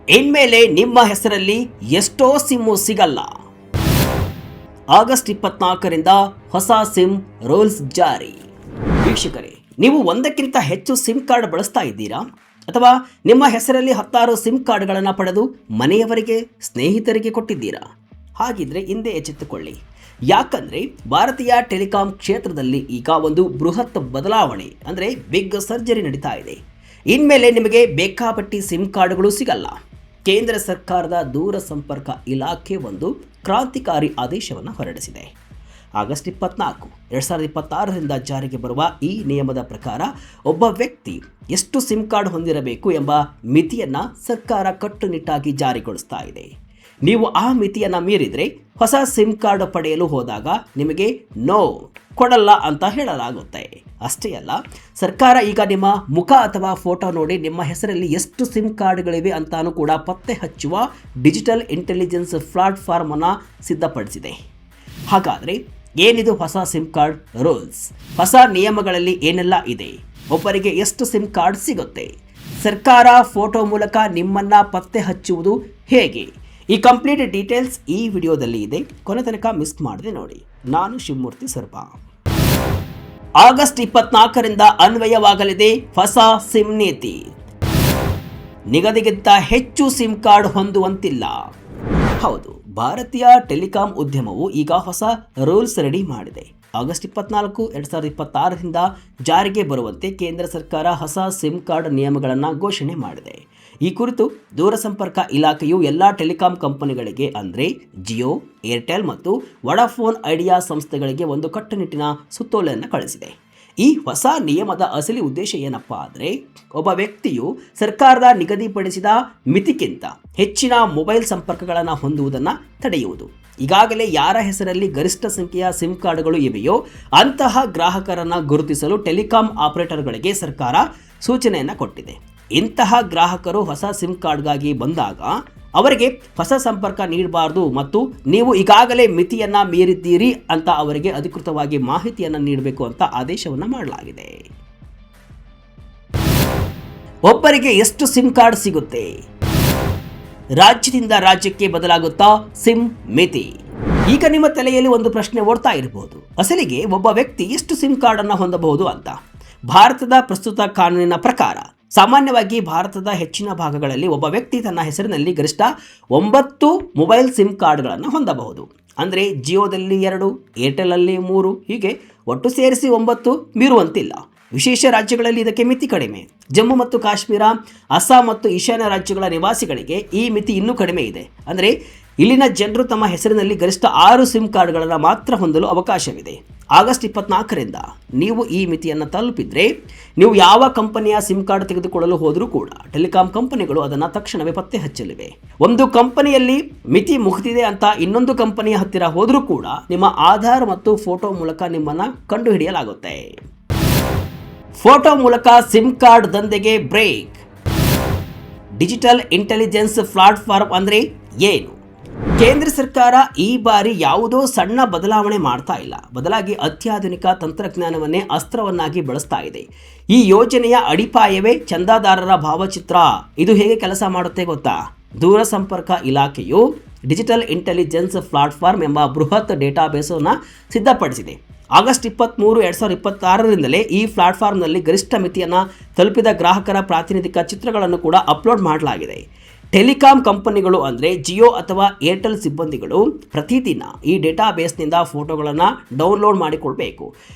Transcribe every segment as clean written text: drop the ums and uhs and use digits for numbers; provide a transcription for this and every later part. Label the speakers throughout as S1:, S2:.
S1: ಇನ್ಮೇಲೆ ನಿಮ್ಮ ಹೆಸರಲ್ಲಿ ಎಷ್ಟೋ ಸಿಮ್ಮು ಸಿಗಲ್ಲ. ಆಗಸ್ಟ್ 24ರಿಂದ ಹೊಸ ಸಿಮ್ ರೂಲ್ಸ್ ಜಾರಿ. ವೀಕ್ಷಕರೇ, ನೀವು ಒಂದಕ್ಕಿಂತ ಹೆಚ್ಚು ಸಿಮ್ ಕಾರ್ಡ್ ಬಳಸ್ತಾ ಇದ್ದೀರಾ? ಅಥವಾ ನಿಮ್ಮ ಹೆಸರಲ್ಲಿ 10 ಸಿಮ್ ಕಾರ್ಡ್ಗಳನ್ನು ಪಡೆದು ಮನೆಯವರಿಗೆ, ಸ್ನೇಹಿತರಿಗೆ ಕೊಟ್ಟಿದ್ದೀರಾ? ಹಾಗಿದ್ರೆ ಹಿಂದೆ ಎಚ್ಚೆತ್ತುಕೊಳ್ಳಿ. ಯಾಕಂದರೆ ಭಾರತೀಯ ಟೆಲಿಕಾಂ ಕ್ಷೇತ್ರದಲ್ಲಿ ಈಗ ಒಂದು ಬೃಹತ್ ಬದಲಾವಣೆ ಅಂದರೆ ಬಿಗ್ ಸರ್ಜರಿ ನಡೀತಾ ಇದೆ. ಇನ್ಮೇಲೆ ನಿಮಗೆ ಬೇಕಾಪಟ್ಟಿ ಸಿಮ್ ಕಾರ್ಡ್ಗಳು ಸಿಗಲ್ಲ. ಕೇಂದ್ರ ಸರ್ಕಾರದ ದೂರ ಸಂಪರ್ಕ ಇಲಾಖೆ ಒಂದು ಕ್ರಾಂತಿಕಾರಿ ಆದೇಶವನ್ನು ಹೊರಡಿಸಿದೆ. ಆಗಸ್ಟ್ 24, 2026ರಿಂದ ಜಾರಿಗೆ ಬರುವ ಈ ನಿಯಮದ ಪ್ರಕಾರ ಒಬ್ಬ ವ್ಯಕ್ತಿ ಎಷ್ಟು ಸಿಮ್ ಕಾರ್ಡ್ ಹೊಂದಿರಬೇಕು ಎಂಬ ಮಿತಿಯನ್ನು ಸರ್ಕಾರ ಕಟ್ಟುನಿಟ್ಟಾಗಿ ಜಾರಿಗೊಳಿಸ್ತಾ ಇದೆ. ನೀವು ಆ ಮಿತಿಯನ್ನು ಮೀರಿದರೆ ಹೊಸ ಸಿಮ್ ಕಾರ್ಡ್ ಪಡೆಯಲು ಹೋದಾಗ ನಿಮಗೆ ನೋ ಕೊಡಲ್ಲ ಅಂತ ಹೇಳಲಾಗುತ್ತೆ. ಅಷ್ಟೇ ಅಲ್ಲ, ಸರ್ಕಾರ ಈಗ ನಿಮ್ಮ ಮುಖ ಅಥವಾ ಫೋಟೋ ನೋಡಿ ನಿಮ್ಮ ಹೆಸರಲ್ಲಿ ಎಷ್ಟು ಸಿಮ್ ಕಾರ್ಡ್ಗಳಿವೆ ಅಂತಾನೂ ಕೂಡ ಪತ್ತೆ ಹಚ್ಚುವ ಡಿಜಿಟಲ್ ಇಂಟೆಲಿಜೆನ್ಸ್ ಪ್ಲಾಟ್ಫಾರ್ಮ್ ಅನ್ನು ಸಿದ್ಧಪಡಿಸಿದೆ. ಹಾಗಾದರೆ ಏನಿದು ಹೊಸ ಸಿಮ್ ಕಾರ್ಡ್ ರೂಲ್ಸ್? ಹೊಸ ನಿಯಮಗಳಲ್ಲಿ ಏನೆಲ್ಲ ಇದೆ? ಒಬ್ಬರಿಗೆ ಎಷ್ಟು ಸಿಮ್ ಕಾರ್ಡ್ ಸಿಗುತ್ತೆ? ಸರ್ಕಾರ ಫೋಟೋ ಮೂಲಕ ನಿಮ್ಮನ್ನು ಪತ್ತೆ ಹಚ್ಚುವುದು ಹೇಗೆ? ಈ ಕಂಪ್ಲೀಟ್ ಡೀಟೇಲ್ಸ್ ಈ ವಿಡಿಯೋದಲ್ಲಿ ಇದೆ. ಕೊನೆ ತನಕ ಮಿಸ್ ಮಾಡದೆ ನೋಡಿ. ನಾನು ಶಿವಮೂರ್ತಿ ಸರ್ಪ. ಆಗಸ್ಟ್ 24ರಿಂದ ಅನ್ವಯವಾಗಲಿದೆ ಹೊಸ ಸಿಮ್ ನೀತಿ. ನಿಗದಿಗಿಂತ ಹೆಚ್ಚು ಸಿಮ್ ಕಾರ್ಡ್ ಹೊಂದುವಂತಿಲ್ಲ. ಹೌದು, ಭಾರತೀಯ ಟೆಲಿಕಾಂ ಉದ್ಯಮವು ಈಗ ಹೊಸ ರೂಲ್ಸ್ ರೆಡಿ ಮಾಡಿದೆ. ಆಗಸ್ಟ್ 24, 2026ರಿಂದ ಜಾರಿಗೆ ಬರುವಂತೆ ಕೇಂದ್ರ ಸರ್ಕಾರ ಹೊಸ ಸಿಮ್ ಕಾರ್ಡ್ ನಿಯಮಗಳನ್ನು ಘೋಷಣೆ ಮಾಡಿದೆ. ಈ ಕುರಿತು ದೂರಸಂಪರ್ಕ ಇಲಾಖೆಯು ಎಲ್ಲ ಟೆಲಿಕಾಂ ಕಂಪನಿಗಳಿಗೆ ಅಂದರೆ ಜಿಯೋ, ಏರ್ಟೆಲ್ ಮತ್ತು ವಡಾಫೋನ್ ಐಡಿಯಾ ಸಂಸ್ಥೆಗಳಿಗೆ ಒಂದು ಕಟ್ಟುನಿಟ್ಟಿನ ಸುತ್ತೋಲೆಯನ್ನು ಕಳಿಸಿದೆ. ಈ ಹೊಸ ನಿಯಮದ ಅಸಲಿ ಉದ್ದೇಶ ಏನಪ್ಪ ಅಂದರೆ, ಒಬ್ಬ ವ್ಯಕ್ತಿಯು ಸರ್ಕಾರದ ನಿಗದಿಪಡಿಸಿದ ಮಿತಿಗಿಂತ ಹೆಚ್ಚಿನ ಮೊಬೈಲ್ ಸಂಪರ್ಕಗಳನ್ನು ಹೊಂದುವುದನ್ನು ತಡೆಯುವುದು. ಈಗಾಗಲೇ ಯಾರ ಹೆಸರಲ್ಲಿ ಗರಿಷ್ಠ ಸಂಖ್ಯೆಯ ಸಿಮ್ ಕಾರ್ಡ್ಗಳು ಇವೆಯೋ ಅಂತಹ ಗ್ರಾಹಕರನ್ನು ಗುರುತಿಸಲು ಟೆಲಿಕಾಂ ಆಪರೇಟರ್ಗಳಿಗೆ ಸರ್ಕಾರ ಸೂಚನೆಯನ್ನು ಕೊಟ್ಟಿದೆ. ಇಂತಹ ಗ್ರಾಹಕರು ಹೊಸ ಸಿಮ್ ಕಾರ್ಡ್ಗಾಗಿ ಬಂದಾಗ ಅವರಿಗೆ ಹೊಸ ಸಂಪರ್ಕ ನೀಡಬಾರದು ಮತ್ತು ನೀವು ಈಗಾಗಲೇ ಮಿತಿಯನ್ನು ಮೀರಿದ್ದೀರಿ ಅಂತ ಅವರಿಗೆ ಅಧಿಕೃತವಾಗಿ ಮಾಹಿತಿಯನ್ನು ನೀಡಬೇಕು ಅಂತ ಆದೇಶವನ್ನು ಮಾಡಲಾಗಿದೆ. ಒಬ್ಬರಿಗೆ ಎಷ್ಟು ಸಿಮ್ ಕಾರ್ಡ್ ಸಿಗುತ್ತೆ? ರಾಜ್ಯದಿಂದ ರಾಜ್ಯಕ್ಕೆ ಬದಲಾಗುತ್ತಾ ಸಿಮ್ ಮಿತಿ. ಈಗ ನಿಮ್ಮ ತಲೆಯಲ್ಲಿ ಒಂದು ಪ್ರಶ್ನೆ ಓಡ್ತಾ ಇರಬಹುದು, ಅಸಲಿಗೆ ಒಬ್ಬ ವ್ಯಕ್ತಿ ಎಷ್ಟು ಸಿಮ್ ಕಾರ್ಡ್ ಅನ್ನು ಹೊಂದಬಹುದು ಅಂತ. ಭಾರತದ ಪ್ರಸ್ತುತ ಕಾನೂನಿನ ಪ್ರಕಾರ ಸಾಮಾನ್ಯವಾಗಿ ಭಾರತದ ಹೆಚ್ಚಿನ ಭಾಗಗಳಲ್ಲಿ ಒಬ್ಬ ವ್ಯಕ್ತಿ ತನ್ನ ಹೆಸರಿನಲ್ಲಿ ಗರಿಷ್ಠ 9 ಮೊಬೈಲ್ ಸಿಮ್ ಕಾರ್ಡ್ಗಳನ್ನು ಹೊಂದಬಹುದು. ಅಂದರೆ ಜಿಯೋದಲ್ಲಿ 2, ಏರ್ಟೆಲಲ್ಲಿ 3, ಹೀಗೆ ಒಟ್ಟು ಸೇರಿಸಿ 9 ಮೀರುವಂತಿಲ್ಲ. ವಿಶೇಷ ರಾಜ್ಯಗಳಲ್ಲಿ ಇದಕ್ಕೆ ಮಿತಿ ಕಡಿಮೆ. ಜಮ್ಮು ಮತ್ತು ಕಾಶ್ಮೀರ, ಅಸ್ಸಾಂ ಮತ್ತು ಈಶಾನ್ಯ ರಾಜ್ಯಗಳ ನಿವಾಸಿಗಳಿಗೆ ಈ ಮಿತಿ ಇನ್ನೂ ಕಡಿಮೆ ಇದೆ. ಅಂದರೆ ಇಲ್ಲಿನ ಜನರು ತಮ್ಮ ಹೆಸರಿನಲ್ಲಿ ಗರಿಷ್ಠ 6 ಸಿಮ್ ಕಾರ್ಡ್ಗಳನ್ನು ಮಾತ್ರ ಹೊಂದಲು ಅವಕಾಶವಿದೆ. ಆಗಸ್ಟ್ 24ರಿಂದ ನೀವು ಈ ಮಿತಿಯನ್ನು ತಲುಪಿದರೆ ನೀವು ಯಾವ ಕಂಪನಿಯ ಸಿಮ್ ಕಾರ್ಡ್ ತೆಗೆದುಕೊಳ್ಳಲು ಹೋದರೂ ಕೂಡ ಟೆಲಿಕಾಂ ಕಂಪನಿಗಳು ಅದನ್ನು ತಕ್ಷಣವೇ ಪತ್ತೆ ಹಚ್ಚಲಿವೆ. ಒಂದು ಕಂಪನಿಯಲ್ಲಿ ಮಿತಿ ಮುಗಿದಿದೆ ಅಂತ ಇನ್ನೊಂದು ಕಂಪನಿಯ ಹತ್ತಿರ ಹೋದರೂ ಕೂಡ ನಿಮ್ಮ ಆಧಾರ್ ಮತ್ತು ಫೋಟೋ ಮೂಲಕ ನಿಮ್ಮನ್ನು ಕಂಡುಹಿಡಿಯಲಾಗುತ್ತೆ. ಫೋಟೋ ಮೂಲಕ ಸಿಮ್ ಕಾರ್ಡ್ ದಂಧೆಗೆ ಬ್ರೇಕ್. ಡಿಜಿಟಲ್ ಇಂಟೆಲಿಜೆನ್ಸ್ ಪ್ಲಾಟ್ಫಾರ್ಮ್ ಅಂದರೆ ಏನು? ಕೇಂದ್ರ ಸರ್ಕಾರ ಈ ಬಾರಿ ಯಾವುದೋ ಸಣ್ಣ ಬದಲಾವಣೆ ಮಾಡ್ತಾ ಇಲ್ಲ, ಬದಲಾಗಿ ಅತ್ಯಾಧುನಿಕ ತಂತ್ರಜ್ಞಾನವನ್ನೇ ಅಸ್ತ್ರವನ್ನಾಗಿ ಬಳಸ್ತಾ ಇದೆ. ಈ ಯೋಜನೆಯ ಅಡಿಪಾಯವೇ ಚಂದಾದಾರರ ಭಾವಚಿತ್ರ. ಇದು ಹೇಗೆ ಕೆಲಸ ಮಾಡುತ್ತೆ ಗೊತ್ತಾ? ದೂರಸಂಪರ್ಕ ಇಲಾಖೆಯು ಡಿಜಿಟಲ್ ಇಂಟೆಲಿಜೆನ್ಸ್ ಪ್ಲಾಟ್ಫಾರ್ಮ್ ಎಂಬ ಬೃಹತ್ ಡೇಟಾಬೇಸನ್ನು ಸಿದ್ಧಪಡಿಸಿದೆ. ಆಗಸ್ಟ್ 23, 2026ರಿಂದಲೇ ಈ ಪ್ಲಾಟ್ಫಾರ್ಮ್ನಲ್ಲಿ ಗರಿಷ್ಠ ಮಿತಿಯನ್ನು ತಲುಪಿದ ಗ್ರಾಹಕರ ಪ್ರಾತಿನಿಧಿಕ ಚಿತ್ರಗಳನ್ನು ಕೂಡ ಅಪ್ಲೋಡ್ ಮಾಡಲಾಗಿದೆ. ಟೆಲಿಕಾಂ ಕಂಪನಿಗಳು ಅಂದರೆ ಜಿಯೋ ಅಥವಾ ಏರ್ಟೆಲ್ ಸಿಬ್ಬಂದಿಗಳು ಪ್ರತಿದಿನ ಈ ಡೇಟಾಬೇಸ್ನಿಂದ ಫೋಟೋಗಳನ್ನು ಡೌನ್ಲೋಡ್ ಮಾಡಿಕೊಳ್ಬೇಕು.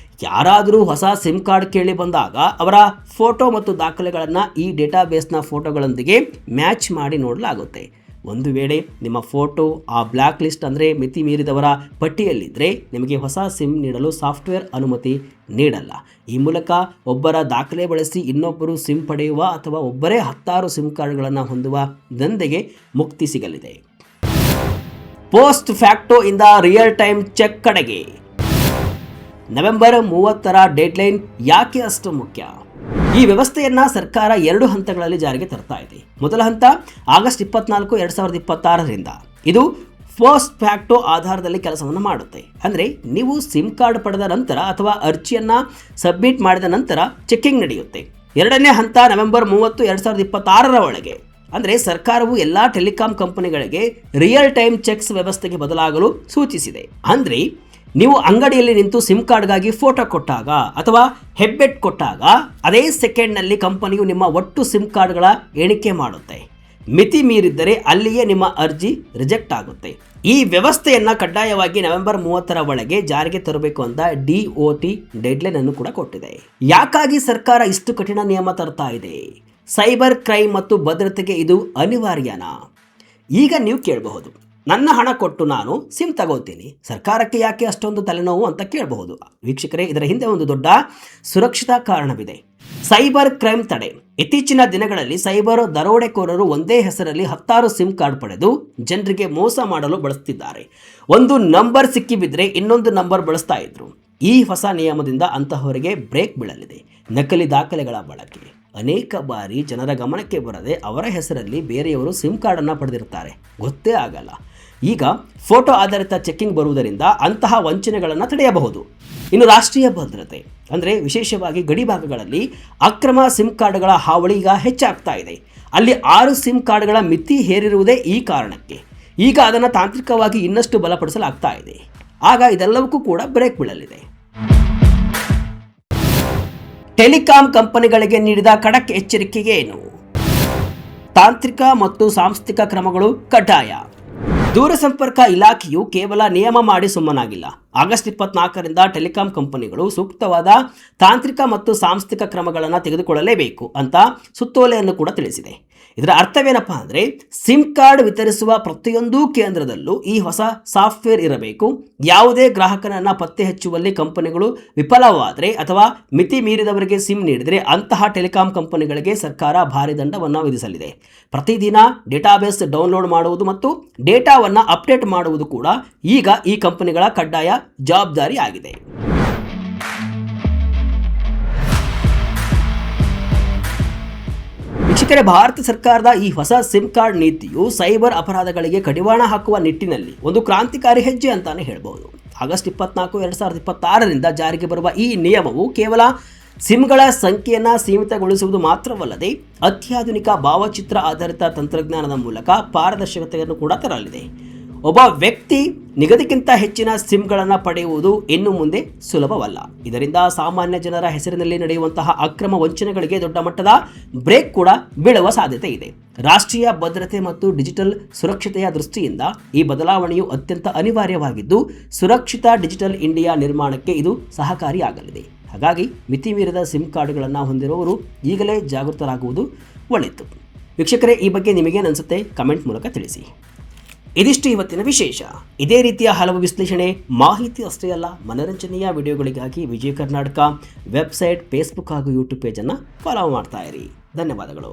S1: ಯಾರಾದರೂ ಹೊಸ ಸಿಮ್ ಕಾರ್ಡ್ ಕೇಳಿ ಬಂದಾಗ ಅವರ ಫೋಟೋ ಮತ್ತು ದಾಖಲೆಗಳನ್ನು ಈ ಡೇಟಾಬೇಸ್ನ ಫೋಟೋಗಳೊಂದಿಗೆ ಮ್ಯಾಚ್ ಮಾಡಿ ನೋಡಲಾಗುತ್ತೆ. ಒಂದು ವೇಳೆ ನಿಮ್ಮ ಫೋಟೋ ಆ ಬ್ಲ್ಯಾಕ್ ಲಿಸ್ಟ್ ಅಂದರೆ ಮಿತಿ ಮೀರಿದವರ ಪಟ್ಟಿಯಲ್ಲಿದ್ದರೆ ನಿಮಗೆ ಹೊಸ ಸಿಮ್ ನೀಡಲು ಸಾಫ್ಟ್ವೇರ್ ಅನುಮತಿ ನೀಡಲ್ಲ. ಈ ಮೂಲಕ ಒಬ್ಬರ ದಾಖಲೆ ಬಳಸಿ ಇನ್ನೊಬ್ಬರು ಸಿಮ್ ಪಡೆಯುವ ಅಥವಾ ಒಬ್ಬರೇ 10 ಸಿಮ್ ಕಾರ್ಡ್ಗಳನ್ನು ಹೊಂದುವ ದಂಧೆಗೆ ಮುಕ್ತಿ ಸಿಗಲಿದೆ. ಪೋಸ್ಟ್ ಫ್ಯಾಕ್ಟೋ ಇಂದ ರಿಯಲ್ ಟೈಮ್ ಚೆಕ್ ಕಡೆಗೆ. ನವೆಂಬರ್ 30ರ ಡೆಡ್ಲೈನ್ ಯಾಕೆ ಅಷ್ಟು ಮುಖ್ಯ? ಈ ವ್ಯವಸ್ಥೆಯನ್ನು ಸರ್ಕಾರ 2 ಹಂತಗಳಲ್ಲಿ ಜಾರಿಗೆ ತರ್ತಾ ಇದೆ. ಮೊದಲ ಹಂತ ಆಗಸ್ಟ್ 24, 2026ರಿಂದ. ಇದು ಪೋಸ್ಟ್ ಫ್ಯಾಕ್ಟೋ ಆಧಾರದಲ್ಲಿ ಕೆಲಸವನ್ನು ಮಾಡುತ್ತೆ. ಅಂದರೆ ನೀವು ಸಿಮ್ ಕಾರ್ಡ್ ಪಡೆದ ನಂತರ ಅಥವಾ ಅರ್ಜಿಯನ್ನು ಸಬ್ಮಿಟ್ ಮಾಡಿದ ನಂತರ ಚೆಕ್ಕಿಂಗ್ ನಡೆಯುತ್ತೆ. ಎರಡನೇ ಹಂತ ನವೆಂಬರ್ 30, 2026ರ ಒಳಗೆ ಅಂದರೆ ಸರ್ಕಾರವು ಎಲ್ಲ ಟೆಲಿಕಾಂ ಕಂಪನಿಗಳಿಗೆ ರಿಯಲ್ ಟೈಮ್ ಚೆಕ್ಸ್ ವ್ಯವಸ್ಥೆಗೆ ಬದಲಾಗಲು ಸೂಚಿಸಿದೆ. ಅಂದರೆ ನೀವು ಅಂಗಡಿಯಲ್ಲಿ ನಿಂತು ಸಿಮ್ ಕಾರ್ಡ್ಗಾಗಿ ಫೋಟೋ ಕೊಟ್ಟಾಗ ಅಥವಾ ಹೆಬ್ಬೆಟ್ ಕೊಟ್ಟಾಗ ಅದೇ ಸೆಕೆಂಡ್ನಲ್ಲಿ ಕಂಪನಿಯು ನಿಮ್ಮ ಒಟ್ಟು ಸಿಮ್ ಕಾರ್ಡ್ಗಳ ಎಣಿಕೆ ಮಾಡುತ್ತೆ. ಮಿತಿ ಮೀರಿದ್ದರೆ ಅಲ್ಲಿಯೇ ನಿಮ್ಮ ಅರ್ಜಿ ರಿಜೆಕ್ಟ್ ಆಗುತ್ತೆ. ಈ ವ್ಯವಸ್ಥೆಯನ್ನು ಕಡ್ಡಾಯವಾಗಿ ನವೆಂಬರ್ 30ರ ಒಳಗೆ ಜಾರಿಗೆ ತರಬೇಕು ಅಂತ DOT ಡೆಡ್ಲೈನ್ ಅನ್ನು ಕೂಡ ಕೊಟ್ಟಿದೆ. ಯಾಕಾಗಿ ಸರ್ಕಾರ ಇಷ್ಟು ಕಠಿಣ ನಿಯಮ ತರ್ತಾ ಇದೆ? ಸೈಬರ್ ಕ್ರೈಮ್ ಮತ್ತು ಭದ್ರತೆಗೆ ಇದು ಅನಿವಾರ್ಯನಾ? ಈಗ ನೀವು ಕೇಳಬಹುದು, ನನ್ನ ಹಣ ಕೊಟ್ಟು ನಾನು ಸಿಮ್ ತಗೋತೀನಿ, ಸರ್ಕಾರಕ್ಕೆ ಯಾಕೆ ಅಷ್ಟೊಂದು ತಲೆನೋವು ಅಂತ ಕೇಳಬಹುದು. ವೀಕ್ಷಕರೇ, ಇದರ ಹಿಂದೆ ಒಂದು ದೊಡ್ಡ ಸುರಕ್ಷತಾ ಕಾರಣವಿದೆ. ಸೈಬರ್ ಕ್ರೈಮ್ ತಡೆ. ಇತ್ತೀಚಿನ ದಿನಗಳಲ್ಲಿ ಸೈಬರ್ ದರೋಡೆಕೋರರು ಒಂದೇ ಹೆಸರಲ್ಲಿ 10 ಸಿಮ್ ಕಾರ್ಡ್ ಪಡೆದು ಜನರಿಗೆ ಮೋಸ ಮಾಡಲು ಬಳಸ್ತಿದ್ದಾರೆ. ಒಂದು ನಂಬರ್ ಸಿಕ್ಕಿಬಿದ್ರೆ ಇನ್ನೊಂದು ನಂಬರ್ ಬಳಸ್ತಾ ಇದ್ರು. ಈ ಹೊಸ ನಿಯಮದಿಂದ ಅಂತಹವರಿಗೆ ಬ್ರೇಕ್ ಬೀಳಲಿದೆ. ನಕಲಿ ದಾಖಲೆಗಳ ಬಳಕೆ. ಅನೇಕ ಬಾರಿ ಜನರ ಗಮನಕ್ಕೆ ಬರದೆ ಅವರ ಹೆಸರಲ್ಲಿ ಬೇರೆಯವರು ಸಿಮ್ ಕಾರ್ಡನ್ನು ಪಡೆದಿರ್ತಾರೆ, ಗೊತ್ತೇ ಆಗಲ್ಲ. ಈಗ ಫೋಟೋ ಆಧಾರಿತ ಚೆಕ್ಕಿಂಗ್ ಬರುವುದರಿಂದ ಅಂತಹ ವಂಚನೆಗಳನ್ನು ತಡೆಯಬಹುದು. ಇನ್ನು ರಾಷ್ಟ್ರೀಯ ಭದ್ರತೆ ಅಂದರೆ ವಿಶೇಷವಾಗಿ ಗಡಿ ಭಾಗಗಳಲ್ಲಿ ಅಕ್ರಮ ಸಿಮ್ ಕಾರ್ಡ್ಗಳ ಹಾವಳಿ ಈಗ ಹೆಚ್ಚಾಗ್ತಾ ಇದೆ. ಅಲ್ಲಿ 6 ಸಿಮ್ ಕಾರ್ಡ್ಗಳ ಮಿತಿ ಹೇರಿರುವುದೇ ಈ ಕಾರಣಕ್ಕೆ. ಈಗ ಅದನ್ನು ತಾಂತ್ರಿಕವಾಗಿ ಇನ್ನಷ್ಟು ಬಲಪಡಿಸಲಾಗ್ತಾ ಇದೆ. ಆಗ ಇದೆಲ್ಲವಕ್ಕೂ ಕೂಡ ಬ್ರೇಕ್ ಬೀಳಲಿದೆ. ಟೆಲಿಕಾಂ ಕಂಪನಿಗಳಿಗೆ ನೀಡಿದ ಖಡಕ್ ಎಚ್ಚರಿಕೆ ಏನು? ತಾಂತ್ರಿಕ ಮತ್ತು ಸಾಂಸ್ಥಿಕ ಕ್ರಮಗಳು ಕಡ್ಡಾಯ. ದೂರಸಂಪರ್ಕ ಇಲಾಖೆಯು ಕೇವಲ ನಿಯಮ ಮಾಡಿ ಸುಮ್ಮನಾಗಿಲ್ಲ. ಆಗಸ್ಟ್ 24ರಿಂದ ಟೆಲಿಕಾಂ ಕಂಪನಿಗಳು ಸೂಕ್ತವಾದ ತಾಂತ್ರಿಕ ಮತ್ತು ಸಾಂಸ್ಥಿಕ ಕ್ರಮಗಳನ್ನು ತೆಗೆದುಕೊಳ್ಳಲೇಬೇಕು ಅಂತ ಸುತ್ತೋಲೆಯನ್ನು ಕೂಡ ತಿಳಿಸಿದೆ. ಇದರ ಅರ್ಥವೇನಪ್ಪ ಅಂದರೆ, ಸಿಮ್ ಕಾರ್ಡ್ ವಿತರಿಸುವ ಪ್ರತಿಯೊಂದು ಕೇಂದ್ರದಲ್ಲೂ ಈ ಹೊಸ ಸಾಫ್ಟ್ವೇರ್ ಇರಬೇಕು. ಯಾವುದೇ ಗ್ರಾಹಕನನ್ನು ಪತ್ತೆ ಹಚ್ಚುವಲ್ಲಿ ಕಂಪನಿಗಳು ವಿಫಲವಾದರೆ ಅಥವಾ ಮಿತಿ ಮೀರಿದವರಿಗೆ ಸಿಮ್ ನೀಡಿದರೆ ಅಂತಹ ಟೆಲಿಕಾಂ ಕಂಪನಿಗಳಿಗೆ ಸರ್ಕಾರ ಭಾರಿ ದಂಡವನ್ನು ವಿಧಿಸಲಿದೆ. ಪ್ರತಿದಿನ ಡೇಟಾಬೇಸ್ ಡೌನ್ಲೋಡ್ ಮಾಡುವುದು ಮತ್ತು ಡೇಟಾವನ್ನು ಅಪ್ಡೇಟ್ ಮಾಡುವುದು ಕೂಡ ಈಗ ಈ ಕಂಪನಿಗಳ ಕಡ್ಡಾಯ ಜವಾಬ್ದಾರಿ ಆಗಿದೆ. ವೀಕ್ಷಕರೇ, ಭಾರತ ಸರ್ಕಾರದ ಈ ಹೊಸ ಸಿಮ್ ಕಾರ್ಡ್ ನೀತಿಯು ಸೈಬರ್ ಅಪರಾಧಗಳಿಗೆ ಕಡಿವಾಣ ಹಾಕುವ ನಿಟ್ಟಿನಲ್ಲಿ ಒಂದು ಕ್ರಾಂತಿಕಾರಿ ಹೆಜ್ಜೆ ಅಂತಾನೆ ಹೇಳಬಹುದು. ಆಗಸ್ಟ್ 24, 2026ರಿಂದ ಜಾರಿಗೆ ಬರುವ ಈ ನಿಯಮವು ಕೇವಲ ಸಿಮ್ಗಳ ಸಂಖ್ಯೆಯನ್ನು ಸೀಮಿತಗೊಳಿಸುವುದು ಮಾತ್ರವಲ್ಲದೆ ಅತ್ಯಾಧುನಿಕ ಭಾವಚಿತ್ರ ಆಧಾರಿತ ತಂತ್ರಜ್ಞಾನದ ಮೂಲಕ ಪಾರದರ್ಶಕತೆಯನ್ನು ಕೂಡ ತರಲಿದೆ. ಒಬ್ಬ ವ್ಯಕ್ತಿ ನಿಗದಿಗಿಂತ ಹೆಚ್ಚಿನ ಸಿಮ್ಗಳನ್ನು ಪಡೆಯುವುದು ಇನ್ನು ಮುಂದೆ ಸುಲಭವಲ್ಲ. ಇದರಿಂದ ಸಾಮಾನ್ಯ ಜನರ ಹೆಸರಿನಲ್ಲಿ ನಡೆಯುವಂತಹ ಅಕ್ರಮ ವಂಚನೆಗಳಿಗೆ ದೊಡ್ಡ ಮಟ್ಟದ ಬ್ರೇಕ್ ಕೂಡ ಬೀಳುವ ಸಾಧ್ಯತೆ ಇದೆ. ರಾಷ್ಟ್ರೀಯ ಭದ್ರತೆ ಮತ್ತು ಡಿಜಿಟಲ್ ಸುರಕ್ಷತೆಯ ದೃಷ್ಟಿಯಿಂದ ಈ ಬದಲಾವಣೆಯು ಅತ್ಯಂತ ಅನಿವಾರ್ಯವಾಗಿದ್ದು, ಸುರಕ್ಷಿತ ಡಿಜಿಟಲ್ ಇಂಡಿಯಾ ನಿರ್ಮಾಣಕ್ಕೆ ಇದು ಸಹಕಾರಿಯಾಗಲಿದೆ. ಹಾಗಾಗಿ ಮಿತಿ ಮೀರಿದ ಸಿಮ್ ಕಾರ್ಡ್ಗಳನ್ನು ಹೊಂದಿರುವವರು ಈಗಲೇ ಜಾಗೃತರಾಗುವುದು ಒಳಿತು. ವೀಕ್ಷಕರೇ, ಈ ಬಗ್ಗೆ ನಿಮಗೇನು ಅನಿಸುತ್ತೆ ಕಮೆಂಟ್ ಮೂಲಕ ತಿಳಿಸಿ. ಇದಿಷ್ಟು ಇವತ್ತಿನ ವಿಶೇಷ. ಇದೇ ರೀತಿಯ ಹಲವು ವಿಶ್ಲೇಷಣೆ, ಮಾಹಿತಿ ಅಷ್ಟೇ ಅಲ್ಲ, ಮನರಂಜನೆಯ ವಿಡಿಯೋಗಳಿಗಾಗಿ ವಿಜಯ ಕರ್ನಾಟಕ ವೆಬ್ಸೈಟ್, ಫೇಸ್ಬುಕ್ ಹಾಗೂ ಯೂಟ್ಯೂಬ್ ಪೇಜನ್ನು ಫಾಲೋ ಮಾಡ್ತಾ ಇರಿ. ಧನ್ಯವಾದಗಳು.